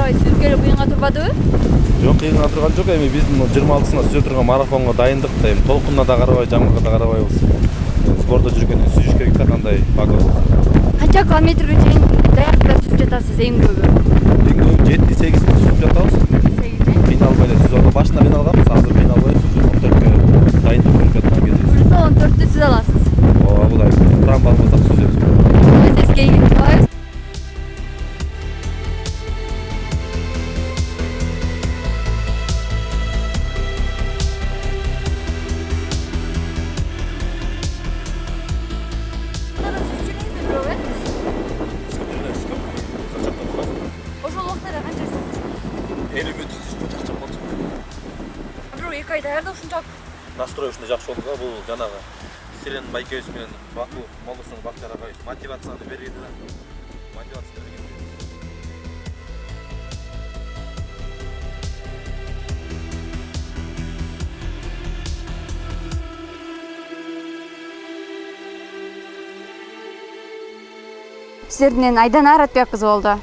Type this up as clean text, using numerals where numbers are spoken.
карабай сүзгөлү кыйынга турбадыбы? Жок, кыйынга турган жок. Эми биз 26-сына сүзө турган марафонго дайындыкта эми толкунуна да карабай, жамгырга да карабайбыз. Спортто жүргөндө сүзүш керек да, кандай погода болсо. Канча километрге чейин даярдыкта сүзүп жатасыз эң көбү? Эң көп 7-8 сүзүп жатабыз. 8 Кыйналбай эле сүзүп алып, башында кыйналганбыз, азыр кыйналбай сүзүп 14кө дайындык көрүп жаткан кезибиз. Плюс 14-тү сүзө аласыз. Ооба, будай курам барбасак сүзөбүз. Өзүңүзгө ийгилик кылабыз. Ошол убактарда канча сүзөсүз? 50 мүнөт сүзүп чакчап болчу. Бирок 2 ай даярдоо ушунчалык Настрой ушундай жакшы болду да, бул жанагы Сирен байкебиз менен Баку Молдосун Бактияр агай мотивацияны берген да. Мотивация берген. Сиздерден Айдана Аратбек кызы болду.